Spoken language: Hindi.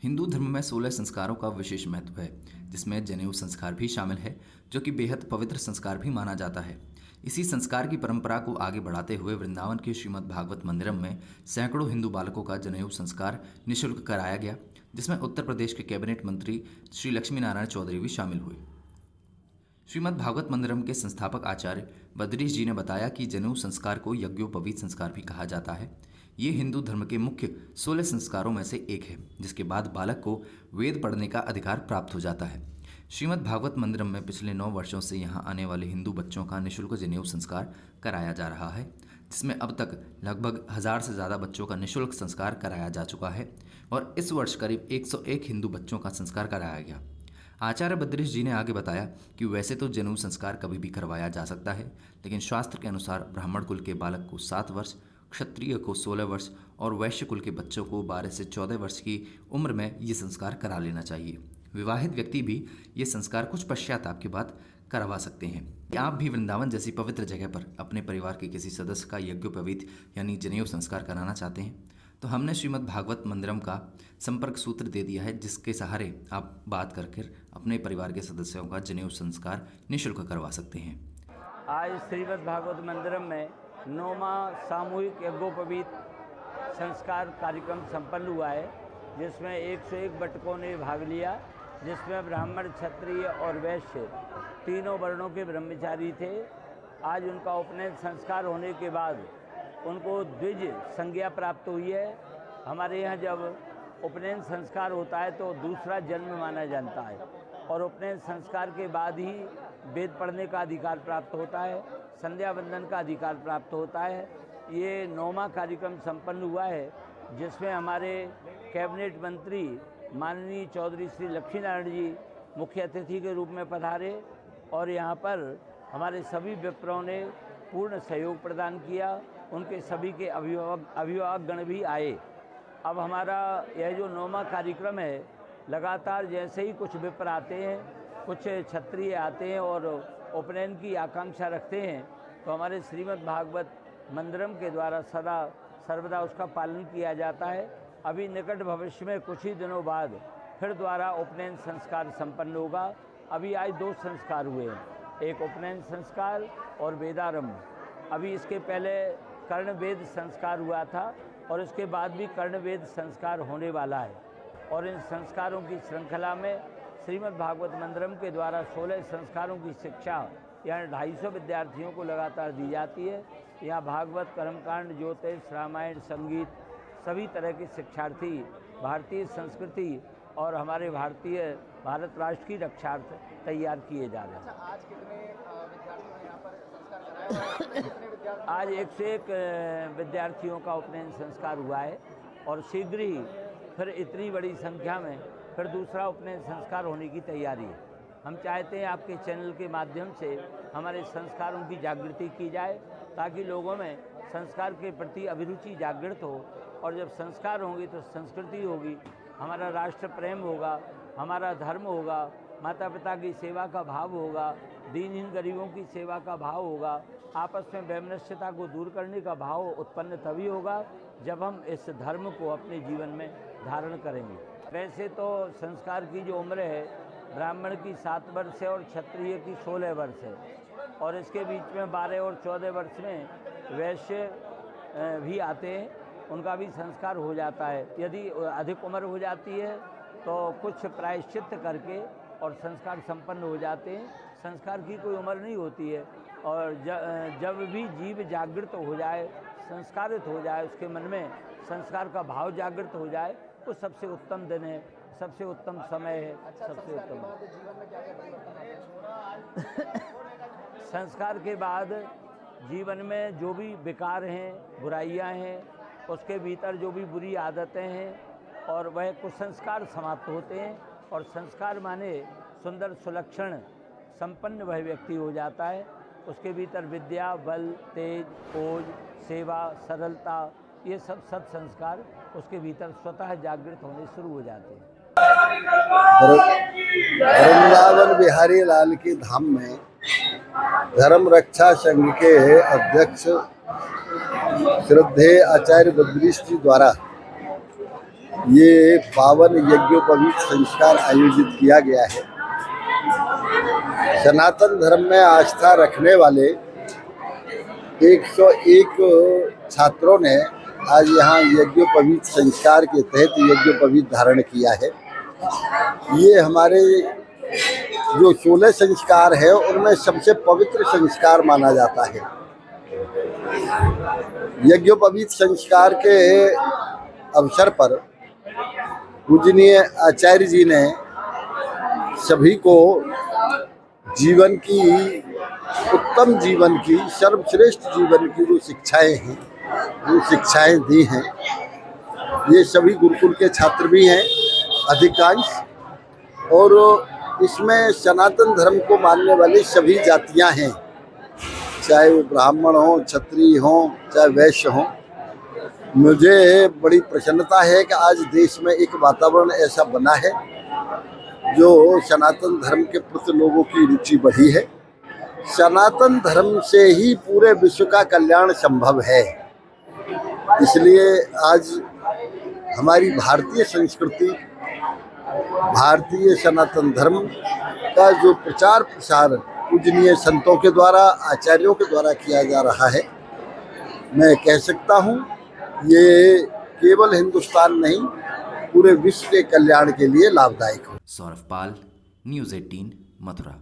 हिंदू धर्म में 16 संस्कारों का विशेष महत्व है, जिसमें जनेऊ संस्कार भी शामिल है, जो कि बेहद पवित्र संस्कार भी माना जाता है। इसी संस्कार की परंपरा को आगे बढ़ाते हुए वृंदावन के श्रीमद् भागवत मंदिरम में सैकड़ों हिंदू बालकों का जनेऊ संस्कार निःशुल्क कराया गया, जिसमें उत्तर प्रदेश के कैबिनेट मंत्री श्री लक्ष्मी नारायण चौधरी भी शामिल हुए। श्रीमद् भागवत मंदिरम के संस्थापक आचार्य बद्रीश जी ने बताया कि जनेऊ संस्कार को यज्ञोपवीत संस्कार भी कहा जाता है। ये हिंदू धर्म के मुख्य 16 संस्कारों में से एक है, जिसके बाद बालक को वेद पढ़ने का अधिकार प्राप्त हो जाता है। श्रीमद् भागवत मंदिरम में पिछले 9 वर्षों से यहाँ आने वाले हिंदू बच्चों का निःशुल्क जनेऊ संस्कार कराया जा रहा है, जिसमें अब तक लगभग 1000 से ज़्यादा बच्चों का निःशुल्क संस्कार कराया जा चुका है और इस वर्ष करीब 101 हिंदू बच्चों का संस्कार कराया गया। आचार्य बद्रीश जी ने आगे बताया कि वैसे तो जनेऊ संस्कार कभी भी करवाया जा सकता है, लेकिन शास्त्र के अनुसार ब्राह्मण कुल के बालक को 7 वर्ष, क्षत्रिय को 16 वर्ष और वैश्य कुल के बच्चों को 12 से 14 वर्ष की उम्र में ये संस्कार करा लेना चाहिए। विवाहित व्यक्ति भी ये संस्कार कुछ पश्चाताप के बाद करवा सकते हैं। आप भी वृंदावन जैसी पवित्र जगह पर अपने परिवार के किसी सदस्य का यज्ञोपवीत यानी जनेऊ संस्कार कराना चाहते हैं, तो हमने श्रीमद् भागवत मंदिरम का संपर्क सूत्र दे दिया है, जिसके सहारे आप बात करके अपने परिवार के सदस्यों का जनेऊ संस्कार निःशुल्क करवा सकते हैं। आज श्रीमद् भागवत मंदिरम में 9वां सामूहिक यज्ञोपवीत संस्कार कार्यक्रम संपन्न हुआ है, जिसमें 101 बटकों ने भाग लिया, जिसमें ब्राह्मण, क्षत्रिय और वैश्य तीनों वर्णों के ब्रह्मचारी थे। आज उनका उपनयन संस्कार होने के बाद उनको द्विज संज्ञा प्राप्त हुई है। हमारे यहाँ जब उपनयन संस्कार होता है तो दूसरा जन्म माना जाता है और उपनयन संस्कार के बाद ही वेद पढ़ने का अधिकार प्राप्त होता है, संध्या वंदन का अधिकार प्राप्त होता है। ये 9वां कार्यक्रम संपन्न हुआ है, जिसमें हमारे कैबिनेट मंत्री माननीय चौधरी श्री लक्ष्मी नारायण जी मुख्य अतिथि के रूप में पधारे और यहाँ पर हमारे सभी विप्रों ने पूर्ण सहयोग प्रदान किया। उनके सभी के अभिभावकगण भी आए। अब हमारा यह जो 9वां कार्यक्रम है, लगातार जैसे ही कुछ विप्र आते हैं, कुछ क्षत्रिय आते हैं और उपनयन की आकांक्षा रखते हैं, तो हमारे श्रीमद् भागवत मंदिरम के द्वारा सदा सर्वदा उसका पालन किया जाता है। अभी निकट भविष्य में कुछ ही दिनों बाद फिर द्वारा उपनयन संस्कार संपन्न होगा। अभी आज 2 संस्कार हुए हैं, एक उपनयन संस्कार और वेदारंभ। अभी इसके पहले कर्णवेद संस्कार हुआ था और इसके बाद भी कर्णवेद संस्कार होने वाला है। और इन संस्कारों की श्रृंखला में श्रीमद् भागवत मंदिरम के द्वारा 16 संस्कारों की शिक्षा यहाँ 250 विद्यार्थियों को लगातार दी जाती है। यहाँ भागवत, कर्मकांड, ज्योतिष, रामायण, संगीत, सभी तरह के शिक्षार्थी भारतीय संस्कृति और हमारे भारत राष्ट्र की रक्षार्थ तैयार किए जा रहे हैं। आज कितने विद्यार्थियों ने यहाँ पर संस्कार कराया? कितने विद्यार्थी? आज 101 विद्यार्थियों का उपनयन संस्कार हुआ है और शीघ्र ही फिर इतनी बड़ी संख्या में फिर दूसरा उपनयन संस्कार होने की तैयारी है। हम चाहते हैं आपके चैनल के माध्यम से हमारे संस्कारों की जागृति की जाए, ताकि लोगों में संस्कार के प्रति अभिरुचि जागृत हो। और जब संस्कार होंगे तो संस्कृति होगी, हमारा राष्ट्र प्रेम होगा, हमारा धर्म होगा, माता पिता की सेवा का भाव होगा, दीनहीन गरीबों की सेवा का भाव होगा, आपस में वैमनस्यता को दूर करने का भाव उत्पन्न तभी होगा जब हम इस धर्म को अपने जीवन में धारण करेंगे। वैसे तो संस्कार की जो उम्र है, ब्राह्मण की 7 वर्ष है और क्षत्रिय की 16 वर्ष है, और इसके बीच में 12 और 14 वर्ष में वैश्य भी आते हैं, उनका भी संस्कार हो जाता है। यदि अधिक उम्र हो जाती है तो कुछ प्रायश्चित करके और संस्कार संपन्न हो जाते हैं। संस्कार की कोई उम्र नहीं होती है, और जब भी जीव जागृत हो जाए, संस्कारित हो जाए, उसके मन में संस्कार का भाव जागृत हो जाए, वो सबसे उत्तम दिन है, सबसे उत्तम समय है। सबसे उत्तम जीवन में क्या-क्या परिवर्तन आए? संस्कार के बाद जीवन में जो भी विकार हैं, बुराइयां हैं, उसके भीतर जो भी बुरी आदतें हैं और वह कुसंस्कार समाप्त होते हैं। और संस्कार माने सुंदर, सुलक्षण, संपन्न वह व्यक्ति हो जाता है। उसके भीतर विद्या, बल, तेज, ओज, सेवा, सरलता, ये सब संस्कार उसके भीतर स्वतः जागृत होने शुरू हो जाते हैं। वृंदावन बिहारी लाल की धाम में धर्म रक्षा संघ के अध्यक्ष श्रद्धेय आचार्य बद्रीश जी द्वारा ये पावन यज्ञोपवीत संस्कार आयोजित किया गया है। सनातन धर्म में आस्था रखने वाले 101 छात्रों ने आज यहाँ यज्ञोपवीत संस्कार के तहत यज्ञोपवीत धारण किया है। ये हमारे जो 16 संस्कार है उनमें सबसे पवित्र संस्कार माना जाता है। यज्ञोपवीत संस्कार के अवसर पर पूजनीय आचार्य जी ने सभी को जीवन की उत्तम जीवन की सर्वश्रेष्ठ जीवन की जो शिक्षाएं हैं वो शिक्षाएं दी हैं। ये सभी गुरुकुल के छात्र भी हैं अधिकांश, और इसमें सनातन धर्म को मानने वाली सभी जातियां हैं, चाहे वो ब्राह्मण हो, क्षत्रिय हो, चाहे वैश्य हो। मुझे बड़ी प्रसन्नता है कि आज देश में एक वातावरण ऐसा बना है जो सनातन धर्म के प्रति लोगों की रुचि बढ़ी है। सनातन धर्म से ही पूरे विश्व का कल्याण संभव है। इसलिए आज हमारी भारतीय संस्कृति, भारतीय सनातन धर्म का जो प्रचार प्रसार पूजनीय संतों के द्वारा, आचार्यों के द्वारा किया जा रहा है, मैं कह सकता हूँ ये केवल हिंदुस्तान नहीं पूरे विश्व के कल्याण के लिए लाभदायक हो। सौरभ पाल, न्यूज़ 18 मथुरा।